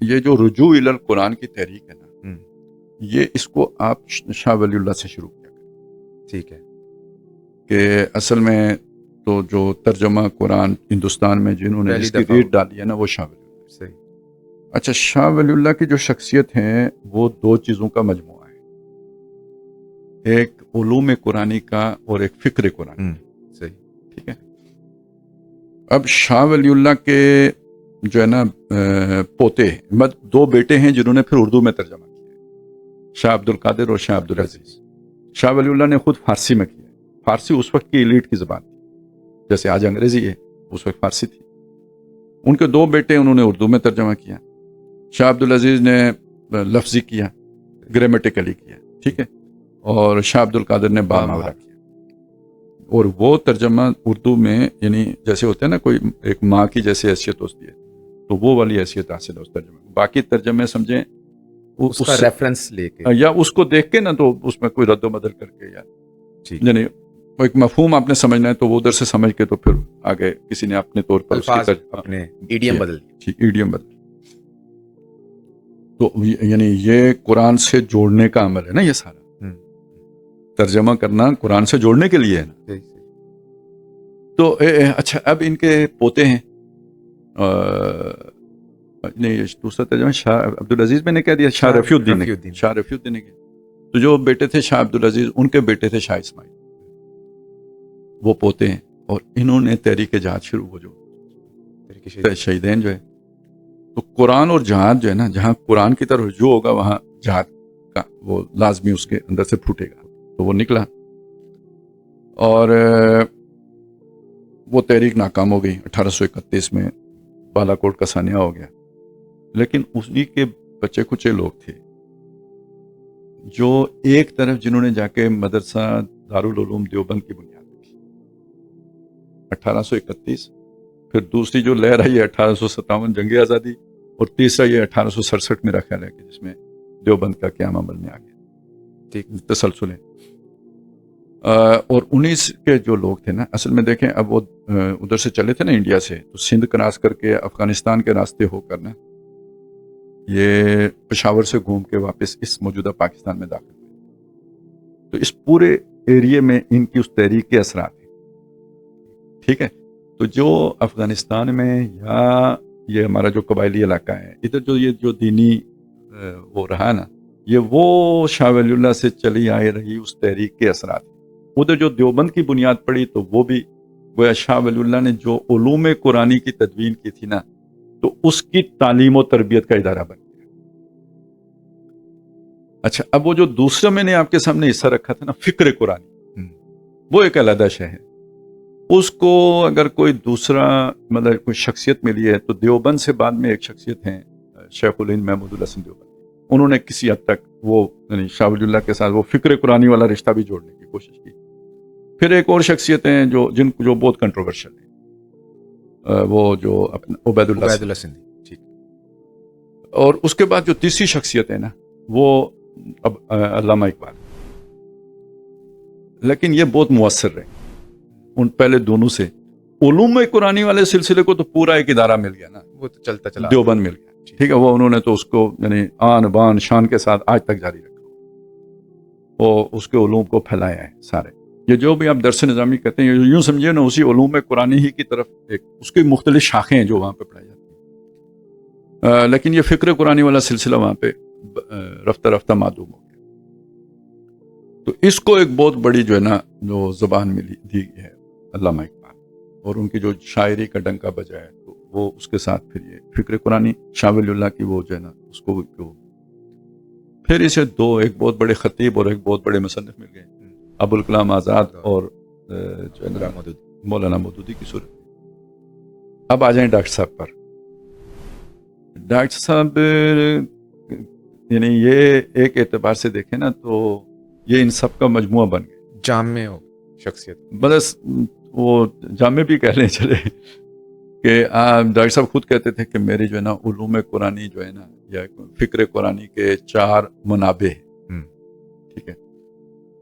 یہ جو رجوع الی قرآن کی تحریک ہے نا، یہ اس کو آپ شاہ ولی اللہ سے شروع کیا کریں. ٹھیک ہے. کہ اصل میں تو جو ترجمہ قرآن ہندوستان میں جنہوں نے اس کی ریٹ ڈالی ہے نا، وہ شاہ ولی اللہ. صحیح. اچھا، شاہ ولی اللہ کی جو شخصیت ہے وہ دو چیزوں کا مجموعہ ہے، ایک علوم قرآنی کا اور ایک فکر قرآنی. صحیح. ٹھیک ہے. اب شاہ ولی اللہ کے جو ہے نا پوتے ہیں، دو بیٹے ہیں جنہوں نے پھر اردو میں ترجمہ کیا، شاہ عبد القادر اور شاہ عبد العزیز. شاہ ولی اللہ نے خود فارسی میں کیا. فارسی اس وقت کی ایلیٹ کی زبان تھی، جیسے آج انگریزی ہے، اس وقت فارسی تھی. ان کے دو بیٹے انہوں نے اردو میں ترجمہ کیا. شاہ عبد العزیز نے لفظی کیا، گرامیٹیکلی کیا. ٹھیک ہے. اور شاہ عبد القادر نے باماورا کیا. اور وہ ترجمہ اردو میں یعنی جیسے ہوتے ہیں نا، کوئی ایک ماں کی جیسے حیثیت ہوتی ہے، تو وہ والی حیثیت حاصل ہے اس ترجمے میں. باقی ترجمے سمجھیں اس کا ریفرنس لے کے یا اس کو دیکھ کے نا، تو اس میں کوئی رد و بدل کر کے، یا یعنی ایک مفہوم آپ نے سمجھنا ہے تو وہ ادھر سے سمجھ کے تو پھر آگے کسی نے اپنے طور پر اپنے ایڈیم بدل دیا. ایڈیم بدل. تو یعنی یہ قرآن سے جوڑنے کا عمل ہے نا، یہ سارا ترجمہ کرنا قرآن سے جوڑنے کے لیے ہے نا. تو اچھا، اب ان کے پوتے ہیں، نہیں دوسرا ترجمہ شاہ عبد العزیز میں نے کہہ دیا، شاہ رفیع الدین نے کیا. تو جو بیٹے تھے شاہ عبد العزیز، ان کے بیٹے تھے شاہ اسماعیل، وہ پوتے ہیں. اور انہوں نے تحریک جہاد شروع، وہ جو شہیدین جو ہے، تو قرآن اور جہاد جو ہے نا، جہاں قرآن کی طرف رجوع ہوگا وہاں جہاد کا وہ لازمی اس کے اندر سے پھوٹے گا. تو وہ نکلا اور وہ تحریک ناکام ہو گئی. 1831 میں بالا کوٹ کا سانحہ ہو گیا. لیکن اسی کے بچے کچے لوگ تھے جو ایک طرف جنہوں نے جا کے مدرسہ دارالعلوم دیوبند کی بنیاد رکھی 1831. پھر دوسری جو لہر آئی ہے 1857 جنگ آزادی، اور تیسرا یہ 1867 میرا خیال ہے کہ جس میں دیوبند کا قیام عمل میں آ گیا. ٹھیک، تسلسل ہے. اور 19 کے جو لوگ تھے نا، اصل میں دیکھیں اب وہ ادھر سے چلے تھے نا انڈیا سے، تو سندھ کراس کر کے افغانستان کے راستے ہو کر نا یہ پشاور سے گھوم کے واپس اس موجودہ پاکستان میں داخل ہوئے. تو اس پورے ایریے میں ان کی اس تحریک کے اثرات ہیں. ٹھیک ہے. تو جو افغانستان میں یا یہ ہمارا جو قبائلی علاقہ ہے ادھر، جو یہ جو دینی وہ رہا نا، یہ وہ شاہ ولی اللہ سے چلی آئی رہی اس تحریک کے اثرات. ادھر جو دیوبند کی بنیاد پڑی تو وہ بھی گویا شاہ ولی اللہ نے جو علوم قرآنی کی تدوین کی تھی نا، تو اس کی تعلیم و تربیت کا ادارہ بن گیا. اچھا، اب وہ جو دوسرا میں نے آپ کے سامنے حصہ رکھا تھا نا، فکر قرآنی، وہ ایک علیحدہ شے ہے. اس کو اگر کوئی دوسرا مطلب کوئی شخصیت ملی ہے تو دیوبند سے بعد میں ایک شخصیت ہیں شیخ الہند محمود الحسن دیوبند. انہوں نے کسی حد تک وہ یعنی شاہ ولی اللہ کے ساتھ وہ فکر قرآنی والا رشتہ بھی جوڑنے کی کوشش کی. پھر ایک اور شخصیت ہیں جو بہت کنٹروورشل ہیں، وہ جو عبید اللہ سندھی. اور اس کے بعد جو تیسری شخصیت ہے نا، وہ اب علامہ اقبال. لیکن یہ بہت مؤثر رہے ان پہلے دونوں سے. علوم قرآنی والے سلسلے کو تو پورا ایک ادارہ مل گیا نا، وہ تو چلتا چلا دیوبند مل گیا. ٹھیک ہے. وہ انہوں نے تو اس کو یعنی آن بان شان کے ساتھ آج تک جاری رکھا، وہ اس کے علوم کو پھیلایا ہے سارے. یہ جو بھی آپ درس نظامی کہتے ہیں، یوں سمجھے نا، اسی علوم قرآنی ہی کی طرف ایک اس کی مختلف شاخیں ہیں جو وہاں پہ پڑھائی جاتی ہیں. لیکن یہ فکر قرآنی والا سلسلہ وہاں پہ رفتہ رفتہ معدوم ہو گیا. تو اس کو ایک بہت بڑی جو ہے نا جو زبان ملی دی ہے علامہ اقبال، اور ان کی جو شاعری کا ڈنکا بجا ہے، تو وہ اس کے ساتھ پھر یہ فکر قرآنی شاہ ولی اللہ کی وہ جو ہے نا اس کو پھر اسے ایک بہت بڑے خطیب اور ایک بہت بڑے مصنف مل گئے، ابوالکلام آزاد اور جو ہے مولانا مودودی کی صورت. اب آ جائیں ڈاکٹر صاحب پر. ڈاکٹر صاحب یعنی یہ ایک اعتبار سے دیکھیں نا تو یہ ان سب کا مجموعہ بن گیا، جامع شخصیت. بس وہ جامع بھی کہہ لیں چلے کہ ڈاکٹر صاحب خود کہتے تھے کہ میری جو ہے نا علوم قرآنی جو ہے نا یا فکر قرآنی کے 4 منابع ہیں. ٹھیک ہے.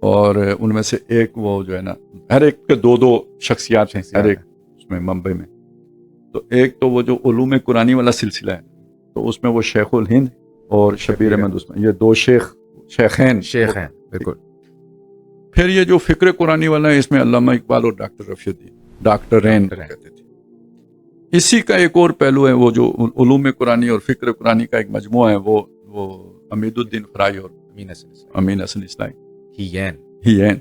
اور ان میں سے ایک وہ جو ہے نا ہر ایک کے 2 شخصیات ہیں ہر ایک اس میں منبع میں. تو ایک تو وہ جو علوم قرآنی والا سلسلہ ہے، تو اس میں وہ شیخ الہند اور شبیر احمد عثمانی، یہ دو شیخین ہیں بالکل. پھر یہ جو فکر قرآنی والا ہے، اس میں علامہ اقبال اور ڈاکٹر رفیع الدین، ڈاکٹرین کہتے تھے. اسی کا ایک اور پہلو ہے، وہ جو علوم قرآنی اور فکر قرآنی کا ایک مجموعہ ہے، وہ امید الدین فرائی اور امین حسن اصلاحی ہی ہیں.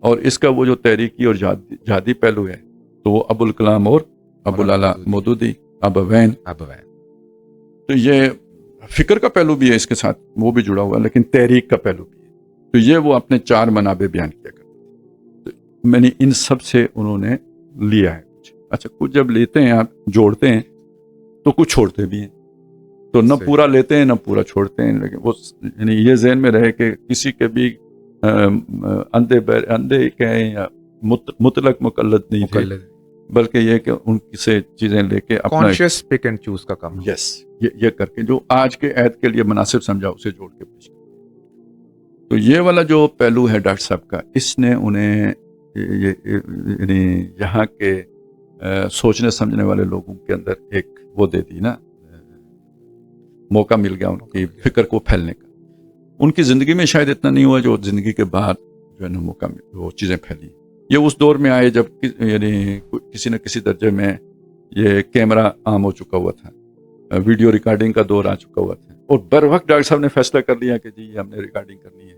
اور اس کا وہ جو تحریکی اور جہادی پہلو ہے تو وہ ابو الکلام اور ابو العلا مودودی ابوین. تو یہ فکر کا پہلو بھی ہے اس کے ساتھ، وہ بھی جڑا ہوا ہے، لیکن تحریک کا پہلو بھی ہے. تو یہ وہ اپنے 4 منابع بیان کیا کرتے ہیں. میں نے ان سب سے انہوں نے لیا ہے کچھ. اچھا، کچھ جب لیتے ہیں آپ جوڑتے ہیں تو کچھ چھوڑتے بھی ہیں، تو نہ پورا لیتے ہیں نہ پورا چھوڑتے ہیں. لیکن وہ یعنی یہ ذہن میں رہے کہ کسی کے بھی اندھے کہیں یا مطلق مقلد نہیں تھے، بلکہ یہ کہ ان سے چیزیں لے کے اپنا کانشیس پک اینڈ چوز کا کام. یس، یہ کر کے جو آج کے عہد کے لیے مناسب سمجھا اسے جوڑ کے پیش کیا. تو یہ والا جو پہلو ہے ڈاکٹر صاحب کا، اس نے انہیں یعنی یہاں کے سوچنے سمجھنے والے لوگوں کے اندر ایک وہ دے دی نا، موقع مل گیا ان کی فکر کو پھیلنے کا. ان کی زندگی میں شاید اتنا نہیں ہوا جو زندگی کے بعد جو ہے نا موقع وہ چیزیں پھیلی. یہ اس دور میں آئے جب یعنی کسی نہ کسی درجے میں یہ کیمرہ عام ہو چکا ہوا تھا، ویڈیو ریکارڈنگ کا دور آ چکا ہوا تھا، اور بر وقت ڈاکٹر صاحب نے فیصلہ کر لیا کہ جی یہ ہم نے ریکارڈنگ کرنی ہے.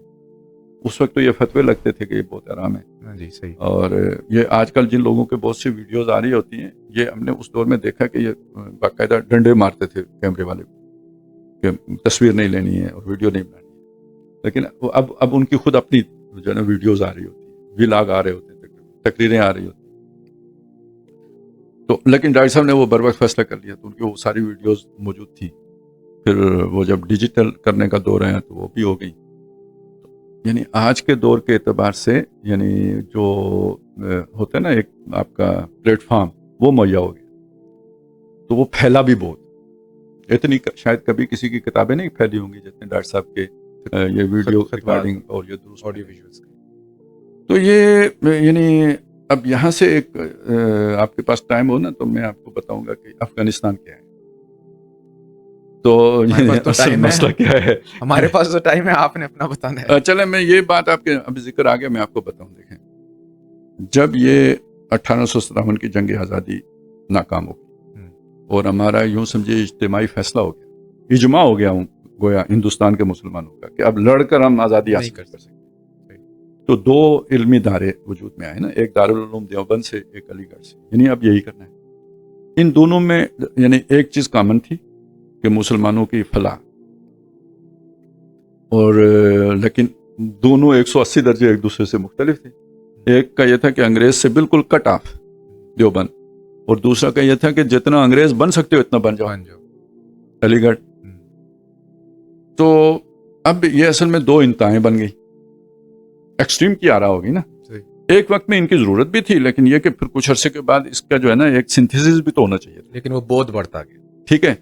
اس وقت تو یہ فتوے لگتے تھے کہ یہ بہت آرام ہے. جی صحیح. اور یہ آج کل جن لوگوں کے بہت سی ویڈیوز آ رہی ہوتی ہیں، یہ ہم نے اس دور میں دیکھا کہ یہ باقاعدہ ڈنڈے مارتے تھے کیمرے والے کو کہ تصویر نہیں لینی ہے اور ویڈیو نہیں بنانی ہے. لیکن اب ان کی خود اپنی جو ہے نا ویڈیوز آ رہی ہوتی ہیں، ولاگ آ رہے ہوتے ہیں، تقریریں آ رہی ہوتی ہیں. تو لیکن ڈاکٹر صاحب نے وہ بر وقت فیصلہ کر لیا، تو ان کی وہ ساری ویڈیوز موجود تھیں. پھر وہ جب ڈیجیٹل کرنے کا دور آیا تو وہ بھی ہو گئی. یعنی آج کے دور کے اعتبار سے یعنی جو ہوتا ہے نا ایک آپ کا پلیٹ فارم، وہ مہیا ہو گیا. تو وہ پھیلا بھی بہت، اتنی شاید کبھی کسی کی کتابیں نہیں پھیلی ہوں گی جتنے ڈاکٹر صاحب کے یہ ویڈیو ریکارڈنگ اور یہ درست آڈیو ویژولز. تو یہ یعنی اب یہاں سے ایک آپ کے پاس ٹائم ہو نا تو میں آپ کو بتاؤں گا کہ افغانستان کیا ہے. تو مسئلہ کیا ہے؟ ہمارے پاس تو ٹائم ہے، آپ نے اپنا بتانا ہے. چلے میں یہ بات آپ کے ابھی ذکر آ گیا، میں آپ کو بتاؤں. دیکھیں، جب یہ 1857 کی جنگ آزادی ناکام ہو گئی اور ہمارا یوں سمجھے اجتماعی فیصلہ ہو گیا، اجماع ہو گیا گویا ہندوستان کے مسلمانوں کا کہ اب لڑ کر ہم آزادی حاصل کر سکتے، تو 2 علمی ادارے وجود میں آئے نا، ایک دارالعلوم دیوبند سے، ایک علی گڑھ سے. یعنی اب یہی کرنا ہے. ان دونوں میں یعنی ایک چیز کامن تھی کہ مسلمانوں کی فلاح، اور لیکن دونوں 180 درجے ایک دوسرے سے مختلف تھے. ایک کا یہ تھا کہ انگریز سے بالکل کٹ آف دیوبند، اور دوسرا کا یہ تھا کہ جتنا انگریز بن سکتے ہو اتنا بن جاؤ علی گڑھ. تو اب یہ اصل میں 2 انتہائیں بن گئی، ایکسٹریم کی آرا ہوگی نا. ایک وقت میں ان کی ضرورت بھی تھی، لیکن یہ کہ پھر کچھ عرصے کے بعد اس کا جو ہے نا ایک سنتھیسس بھی تو ہونا چاہیے تھا، لیکن وہ بہت بڑھتا گیا. ٹھیک ہے.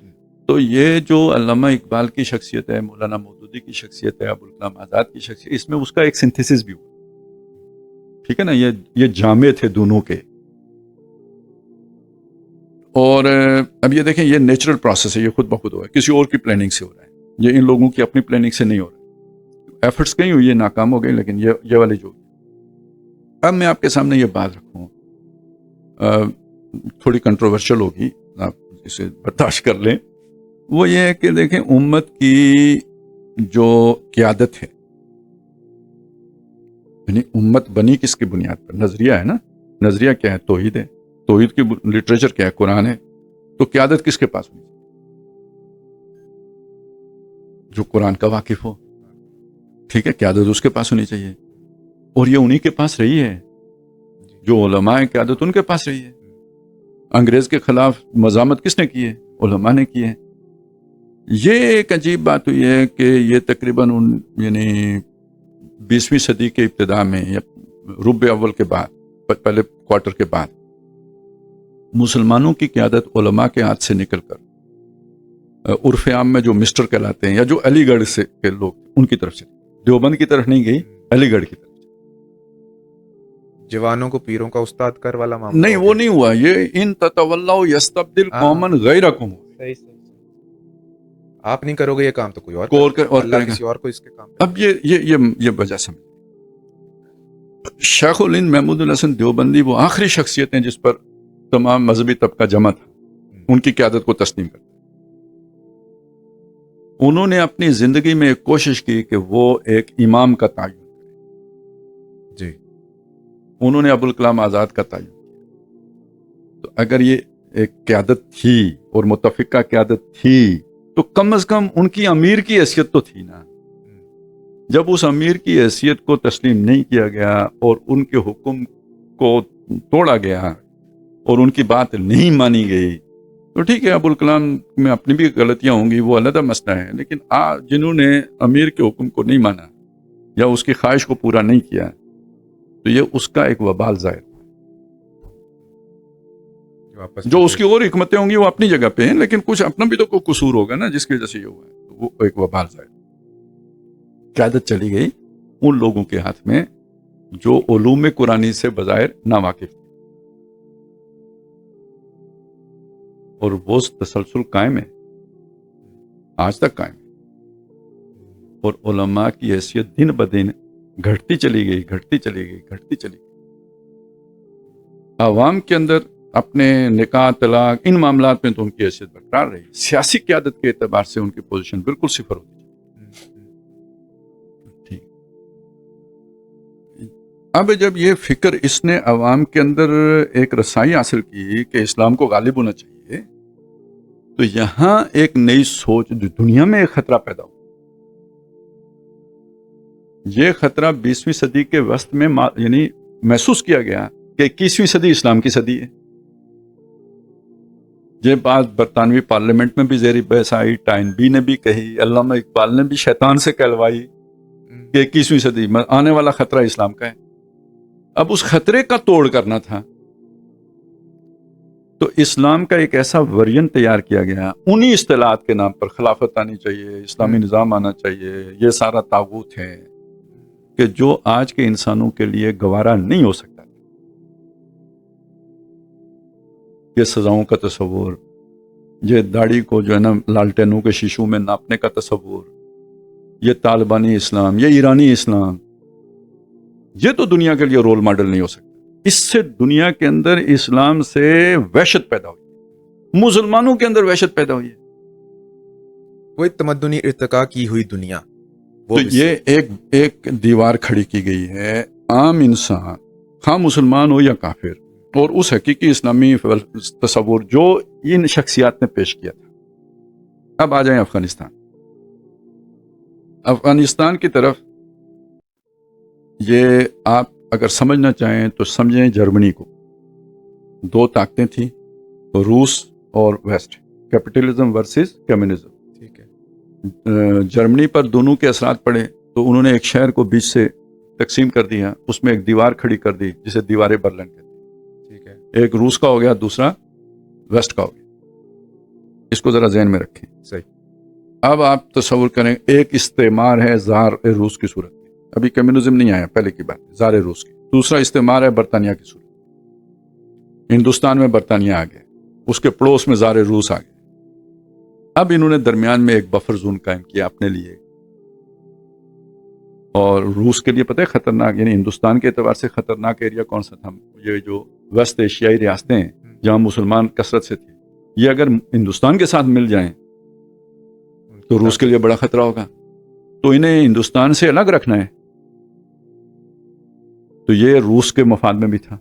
تو یہ جو علامہ اقبال کی شخصیت ہے، مولانا مودودی کی شخصیت ہے، ابوالکلام آزاد کی شخصیت، اس میں اس کا ایک سنتھیسس بھی ہوا. ٹھیک ہے نا، یہ جامع تھے دونوں کے. اور اب یہ دیکھیں، یہ نیچرل پروسیس ہے، یہ خود بخود ہوا ہے، کسی اور کی پلاننگ سے ہو رہا ہے، یہ ان لوگوں کی اپنی پلاننگ سے نہیں ہو رہا. ایفرٹس کہیں ہوئی، یہ ناکام ہو گئے، لیکن یہ والی جو. اب میں آپ کے سامنے یہ بات رکھوں، تھوڑی کنٹروورشل ہوگی، آپ اسے برداشت کر لیں. وہ یہ ہے کہ دیکھیں، امت کی جو قیادت ہے، یعنی امت بنی کس کی بنیاد پر؟ نظریہ ہے نا. نظریہ کیا ہے؟ توحید ہے. توحید کی لٹریچر کیا ہے؟ قرآن ہے. تو قیادت کس کے پاس ہوئی؟ جو قرآن کا واقف ہو. ٹھیک ہے، قیادت اس کے پاس ہونی چاہیے، اور یہ انہی کے پاس رہی ہے. جو علماء ہیں، قیادت ان کے پاس رہی ہے. انگریز کے خلاف مزاحمت کس نے کی ہے؟ علماء نے کی ہے. یہ ایک عجیب بات ہوئی ہے کہ یہ تقریباً یعنی 20ویں صدی کے ابتداء میں یا ربع اول کے بعد، پہلے کوارٹر کے بعد، مسلمانوں کی قیادت علماء کے ہاتھ سے نکل کر عرف عام میں جو مسٹر کہلاتے ہیں، یا جو علی گڑھ سے کے لوگ، ان کی طرف سے، دیوبند کی طرف نہیں گئی، علی گڑھ کی طرف. جوانوں کو پیروں کا استاد کر والا معاملہ نہیں، وہ نہیں ہوا. یہ ان تتولوا یستبدل قوما غیرکم. آپ نہیں کرو گے یہ کام تو کوئی اور کرے گا، کسی اور کو اس کے کام. اب یہ وجہ سمجھ. شیخ الہند محمود الحسن دیوبندی وہ آخری شخصیت ہیں جس پر تمام مذہبی طبقہ جمع تھا، ان کی قیادت کو تسلیم کرتا. انہوں نے اپنی زندگی میں ایک کوشش کی کہ وہ ایک امام کا تعین کریں. جی. انہوں نے ابوالکلام آزاد کا تعین کیا. تو اگر یہ ایک قیادت تھی اور متفقہ قیادت تھی تو کم از کم ان کی امیر کی حیثیت تو تھی نا. جب اس امیر کی حیثیت کو تسلیم نہیں کیا گیا اور ان کے حکم کو توڑا گیا اور ان کی بات نہیں مانی گئی تو ٹھیک ہے، ابوالکلام میں اپنی بھی غلطیاں ہوں گی، وہ علیحدہ مسئلہ ہے، لیکن جنہوں نے امیر کے حکم کو نہیں مانا یا اس کی خواہش کو پورا نہیں کیا تو یہ اس کا ایک وبال ظاہر. جو اس کی اور حکمتیں ہوں گی وہ اپنی جگہ پہ ہیں، لیکن کچھ اپنا بھی تو کوئی قصور ہوگا نا جس کی وجہ سے یہ ہوا ہے، تو وہ ایک وبال ظاہر. قیادت چلی گئی ان لوگوں کے ہاتھ میں جو علوم قرآنی سے بظاہر ناواقف تھے، اور وہ تسلسل قائم ہے، آج تک قائم ہے، اور علماء کی حیثیت دن بدن گھٹتی چلی گئی. عوام کے اندر اپنے نکاح طلاق ان معاملات میں تو ان کی حیثیت برقرار رہی. سیاسی قیادت کے اعتبار سے ان کی پوزیشن بالکل صفر ہوتی. اب جب یہ فکر اس نے عوام کے اندر ایک رسائی حاصل کی کہ اسلام کو غالب ہونا چاہیے تو یہاں ایک نئی سوچ دنیا میں ایک خطرہ پیدا ہوا. یہ خطرہ 20ویں صدی کے وسط میں یعنی محسوس کیا گیا کہ 21ویں صدی اسلام کی صدی ہے. یہ بات برطانوی پارلیمنٹ میں بھی زیر بحث آئی، ٹائن بی نے بھی کہی، علامہ اقبال نے بھی شیطان سے کہلوائی کہ 21ویں صدی میں آنے والا خطرہ اسلام کا ہے. اب اس خطرے کا توڑ کرنا تھا تو اسلام کا ایک ایسا ورژن تیار کیا گیا انہی اصطلاحات کے نام پر، خلافت آنی چاہیے، اسلامی نظام آنا چاہیے، یہ سارا طاغوت ہے کہ جو آج کے انسانوں کے لیے گوارا نہیں ہو سکتا. یہ سزاؤں کا تصور، یہ داڑھی کو جو ہے نا لالٹینوں کے شیشوں میں ناپنے کا تصور، یہ طالبانی اسلام، یہ ایرانی اسلام، یہ تو دنیا کے لیے رول ماڈل نہیں ہو سکتا. اس سے دنیا کے اندر اسلام سے وحشت پیدا ہوئی، مسلمانوں کے اندر وحشت پیدا ہوئی ہے. وہ تمدنی ارتقاء کی ہوئی دنیا، تو یہ ایک دیوار کھڑی کی گئی ہے. عام انسان خواہ مسلمان ہو یا کافر، اور اس حقیقی اسلامی تصور جو ان شخصیات نے پیش کیا تھا. اب آ جائیں افغانستان کی طرف. یہ آپ اگر سمجھنا چاہیں تو سمجھیں جرمنی کو. دو طاقتیں تھیں، روس اور ویسٹ، کیپٹلزم ورسز کمیونزم. ٹھیک ہے. جرمنی پر دونوں کے اثرات پڑے تو انہوں نے ایک شہر کو بیچ سے تقسیم کر دیا، اس میں ایک دیوار کھڑی کر دی جسے دیوار برلن کہتے ہیں. ٹھیک ہے. ایک روس کا ہو گیا، دوسرا ویسٹ کا ہو گیا. اس کو ذرا ذہن میں رکھیں. صحیح. اب آپ تصور کریں ایک استعمار ہے زار روس کی صورت میں، ابھی کمیونزم نہیں آیا، پہلے کی بات، زار روس کی. دوسرا استعمار ہے برطانیہ کی صورت. ہندوستان میں برطانیہ آ گیا، اس کے پڑوس میں زار روس آ گیا. اب انہوں نے درمیان میں ایک بفر زون قائم کیا اپنے لیے، اور روس کے لیے پتہ ہے خطرناک، یعنی ہندوستان کے اعتبار سے خطرناک ایریا کون سا تھا؟ یہ جو وسط ایشیائی ریاستیں ہیں جہاں مسلمان کثرت سے تھے، یہ اگر ہندوستان کے ساتھ مل جائیں تو روس کے لیے بڑا خطرہ ہوگا. تو انہیں ہندوستان سے الگ رکھنا ہے. تو یہ روس کے مفاد میں بھی تھا،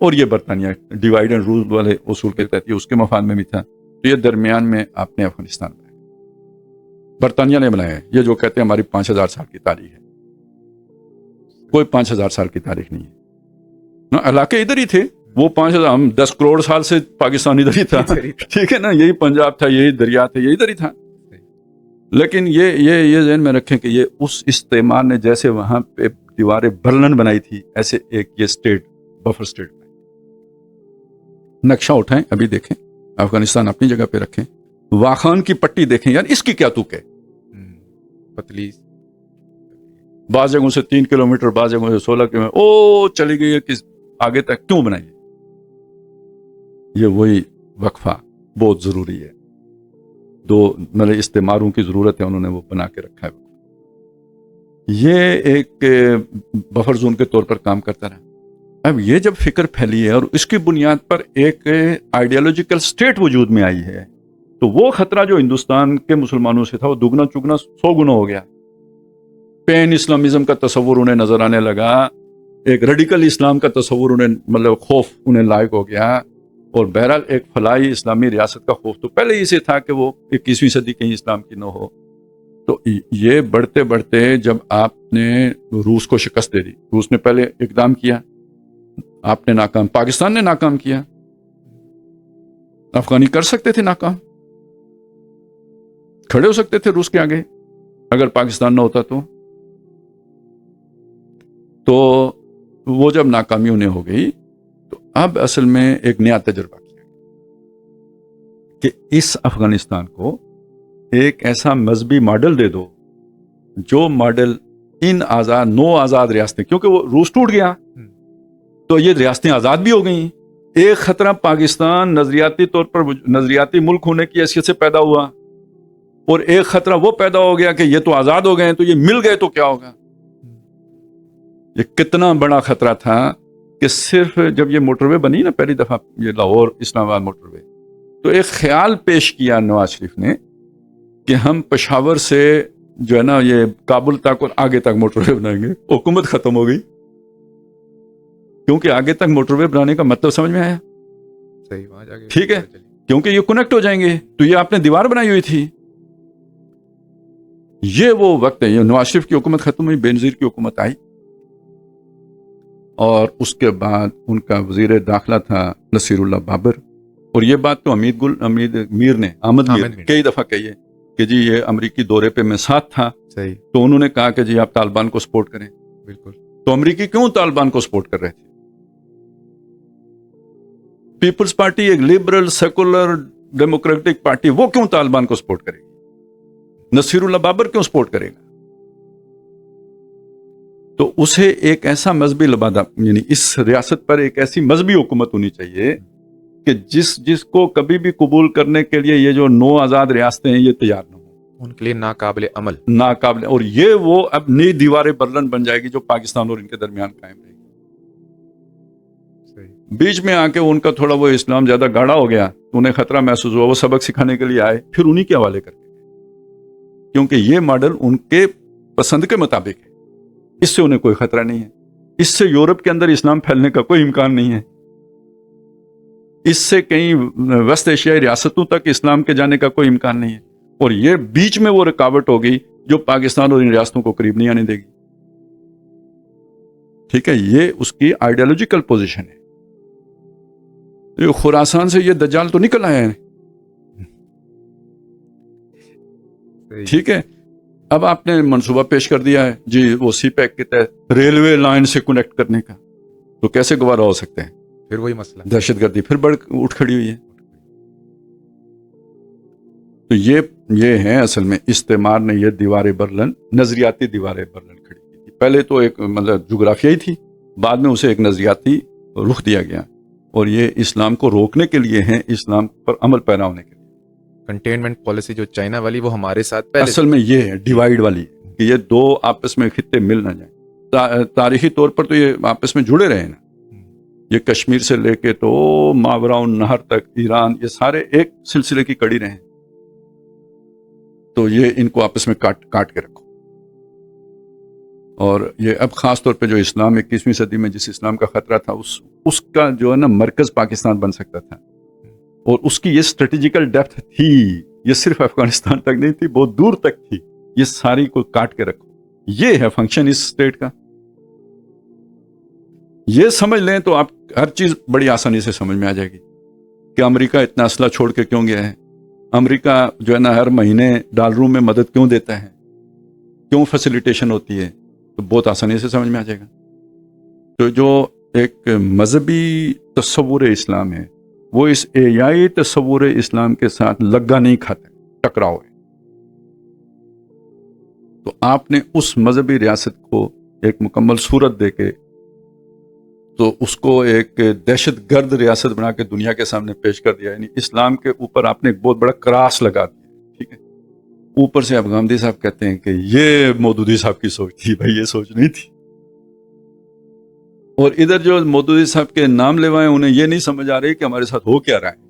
اور یہ برطانیہ ڈیوائیڈ اینڈ رول والے اصول کے تحت اس کے مفاد میں بھی تھا. تو یہ درمیان میں آپ نے افغانستان بنایا، برطانیہ نے بنایا ہے. یہ جو کہتے ہیں ہماری 5000 سال کی تاریخ ہے، کوئی 5000 سال کی تاریخ نہیں ہے. علاقے ادھر ہی تھے، وہ 5000، ہم 10 کروڑ سال سے پاکستان ادھر ہی تھا، ٹھیک ہے نا، یہی پنجاب تھا، یہی دریا تھے، یہی ادھر ہی تھا. لیکن یہ ذہن میں رکھیں کہ یہ اس استعمار نے جیسے وہاں پہ دیواریں برلن بنائی تھی، ایسے ایک یہ اسٹیٹ، بفر اسٹیٹ. نقشہ اٹھائیں، ابھی دیکھیں، افغانستان اپنی جگہ پہ رکھیں، واخان کی پٹی دیکھیں، یار اس کی کیا تک ہے؟ پتلی، بعض جگہوں سے 3 کلومیٹر، بعض جگہوں سے 16 کلومیٹر، او چلی گئی ہے، کس آگے تک کیوں بنائی؟ یہ وہی وقفہ بہت ضروری ہے. دو مطلب استعماروں کی ضرورت ہے، انہوں نے وہ بنا کے رکھا ہے. یہ ایک بفر زون کے طور پر کام کرتا رہا. اب یہ جب فکر پھیلی ہے اور اس کی بنیاد پر ایک آئیڈیالوجیکل سٹیٹ وجود میں آئی ہے، تو وہ خطرہ جو ہندوستان کے مسلمانوں سے تھا وہ دگنا چگنا 100 گنا ہو گیا. پین اسلامزم کا تصور انہیں نظر آنے لگا، ایک ریڈیکل اسلام کا تصور انہیں مطلب خوف انہیں لائق ہو گیا. اور بہرحال ایک فلاحی اسلامی ریاست کا خوف تو پہلے ہی سے تھا کہ وہ 21ویں صدی کہیں اسلام کی نہ ہو. تو یہ بڑھتے بڑھتے جب آپ نے روس کو شکست دے دی، روس نے پہلے اقدام کیا، آپ نے ناکام، پاکستان نے ناکام کیا. افغانی کر سکتے تھے ناکام، کھڑے ہو سکتے تھے روس کے آگے اگر پاکستان نہ ہوتا تو وہ جب ناکامی انہیں ہو گئی تو اب اصل میں ایک نیا تجربہ کیا کہ اس افغانستان کو ایک ایسا مذہبی ماڈل دے دو جو ماڈل ان نو آزاد ریاستیں، کیونکہ وہ روس ٹوٹ گیا تو یہ ریاستیں آزاد بھی ہو گئیں. ایک خطرہ پاکستان نظریاتی طور پر نظریاتی ملک ہونے کی حیثیت سے پیدا ہوا، اور ایک خطرہ وہ پیدا ہو گیا کہ یہ تو آزاد ہو گئے تو یہ مل گئے تو کیا ہوگا. یہ کتنا بڑا خطرہ تھا کہ صرف جب یہ موٹر وے بنی نا پہلی دفعہ، یہ لاہور اسلام آباد موٹر وے، تو ایک خیال پیش کیا نواز شریف نے کہ ہم پشاور سے جو ہے نا یہ کابل تک اور آگے تک موٹر وے بنائیں گے. حکومت ختم ہو گئی، کیونکہ آگے تک موٹر وے بنانے کا مطلب سمجھ میں آیا. صحیح، وہاں جا کے ٹھیک ہے، کیونکہ یہ کنیکٹ ہو جائیں گے. تو یہ آپ نے دیوار بنائی ہوئی تھی. یہ وہ وقت ہے، یہ نواز شریف کی حکومت ختم ہوئی، بے نظیر کی حکومت آئی، اور اس کے بعد ان کا وزیر داخلہ تھا نصیر اللہ بابر. اور یہ بات تو احمد میر نے کئی دفعہ کہی ہے کہ جی یہ امریکی دورے پہ میں ساتھ تھا. صحیح. تو انہوں نے کہا کہ جی آپ طالبان کو سپورٹ کریں. بالکل. تو امریکی کیوں طالبان کو سپورٹ کر رہے تھے؟ پیپلز پارٹی ایک لبرل سیکولر ڈیموکریٹک پارٹی، وہ کیوں طالبان کو سپورٹ کرے گی؟ نصیر اللہ بابر کیوں سپورٹ کرے گا؟ تو اسے ایک ایسا مذہبی لبادہ، یعنی اس ریاست پر ایک ایسی مذہبی حکومت ہونی چاہیے کہ جس کو کبھی بھی قبول کرنے کے لیے یہ جو 9 آزاد ریاستیں ہیں یہ تیار نہ ہوں، ان کے لیے ناقابل عمل. اور یہ وہ اب نئی دیوار برلن بن جائے گی جو پاکستان اور ان کے درمیان قائم رہے گی. بیچ میں آ کے ان کا تھوڑا وہ اسلام زیادہ گاڑا ہو گیا، انہیں خطرہ محسوس ہوا، وہ سبق سکھانے کے لیے آئے، پھر انہی کے حوالے کر کے، کیونکہ یہ ماڈل ان کے پسند کے مطابق ہے. اس سے انہیں کوئی خطرہ نہیں ہے. اس سے یورپ کے اندر اسلام پھیلنے کا کوئی امکان نہیں ہے. اس سے کہیں ویسٹ ایشیائی ریاستوں تک اسلام کے جانے کا کوئی امکان نہیں ہے. اور یہ بیچ میں وہ رکاوٹ ہوگی جو پاکستان اور ان ریاستوں کو قریب نہیں آنے دے گی. ٹھیک ہے، یہ اس کی آئیڈیالوجیکل پوزیشن ہے. خراسان سے یہ دجال تو نکل آئے ہیں. ٹھیک ہے، اب آپ نے منصوبہ پیش کر دیا ہے جی وہ سی پیک کے تحت ریلوے لائن سے کنیکٹ کرنے کا، تو کیسے گوارا ہو سکتے ہیں؟ پھر وہی مسئلہ، دہشت گردی پھر اٹھ کھڑی ہوئی ہے. تو یہ ہے اصل میں استعمار نے یہ دیوار برلن، نظریاتی دیوار برلن کھڑی کی تھی. پہلے تو ایک مطلب جغرافیائی تھی، بعد میں اسے ایک نظریاتی رخ دیا گیا، اور یہ اسلام کو روکنے کے لیے ہیں، اسلام پر عمل پیرا ہونے کے لیے. کنٹینمنٹ پالیسی جو چائنا والی وہ ہمارے ساتھ پہلے اصل میں یہ ہے ڈیوائیڈ والی، کہ یہ دو آپس میں خطے مل نہ جائیں. تاریخی طور پر تو یہ آپس میں جڑے رہے نا، یہ کشمیر سے لے کے تو ماورا النہر تک ایران، یہ سارے ایک سلسلے کی کڑی رہے ہیں. تو یہ ان کو آپس میں کاٹ کے رکھو. اور یہ اب خاص طور پہ جو اسلام 21ویں صدی میں جس اسلام کا خطرہ تھا اس کا جو ہے نا مرکز پاکستان بن سکتا تھا، اور اس کی یہ اسٹریٹجیکل ڈیپتھ تھی. یہ صرف افغانستان تک نہیں تھی، بہت دور تک تھی. یہ ساری کو کاٹ کے رکھو. یہ ہے فنکشن اس اسٹیٹ کا. یہ سمجھ لیں تو آپ ہر چیز بڑی آسانی سے سمجھ میں آ جائے گی کہ امریکہ اتنا اسلحہ چھوڑ کے کیوں گیا ہے، امریکہ جو ہے نا ہر مہینے ڈالروں میں مدد کیوں دیتا ہے، کیوں فیسیلیٹیشن ہوتی ہے. تو بہت آسانی سے سمجھ میں آ جائے گا. تو جو ایک مذہبی تصور اسلام ہے وہ اس ایائی تصور اسلام کے ساتھ لگا نہیں کھاتے، ٹکراؤ ہے. تو آپ نے اس مذہبی ریاست کو ایک مکمل صورت دے کے تو اس کو ایک دہشت گرد ریاست بنا کے دنیا کے سامنے پیش کر دیا. یعنی اسلام کے اوپر آپ نے ایک بہت بڑا کراس لگا دیا ٹھیک ہے. اوپر سے اب گامدی صاحب کہتے ہیں کہ یہ مودودی صاحب کی سوچ تھی. بھائی یہ سوچ نہیں تھی. اور ادھر جو مودودی صاحب کے نام لیوائے انہیں یہ نہیں سمجھ آ رہی کہ ہمارے ساتھ ہو کیا رہا ہے.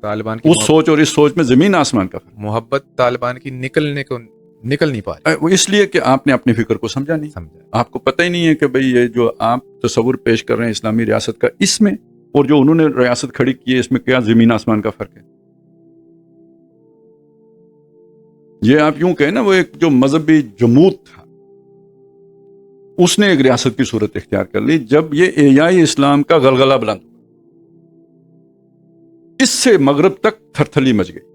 طالبان کی اس سوچ اور اس سوچ میں زمین آسمان کا فرق. محبت طالبان کی نکل نہیں پا رہی. وہ اس لیے کہ آپ نے اپنی فکر کو سمجھا نہیں. آپ کو پتہ ہی نہیں ہے کہ بھئی یہ جو آپ تصور پیش کر رہے ہیں اسلامی ریاست کا، اس میں اور جو انہوں نے ریاست کھڑی کی ہے اس میں کیا زمین آسمان کا فرق ہے. یہ آپ یوں کہیں نا، وہ ایک جو مذہبی جمود تھا اس نے ایک ریاست کی صورت اختیار کر لی جب یہ احیاء اسلام کا غلغلہ بلند ہوا. اس سے مغرب تک تھرتھلی مچ گئی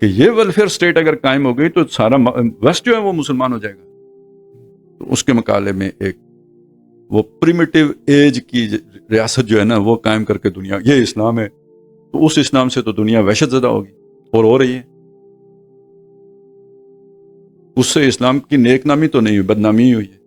کہ یہ ویلفیئر سٹیٹ اگر قائم ہو گئی تو سارا ویسٹ جو ہے وہ مسلمان ہو جائے گا. تو اس کے مقابلے میں ایک وہ پریمیٹیو ایج کی ریاست جو ہے نا وہ قائم کر کے دنیا یہ اسلام ہے، تو اس اسلام سے تو دنیا وحشت زدہ ہوگی اور ہو رہی ہے. اس سے اسلام کی نیک نامی تو نہیں ہوئی، بدنامی ہی ہوئی ہے.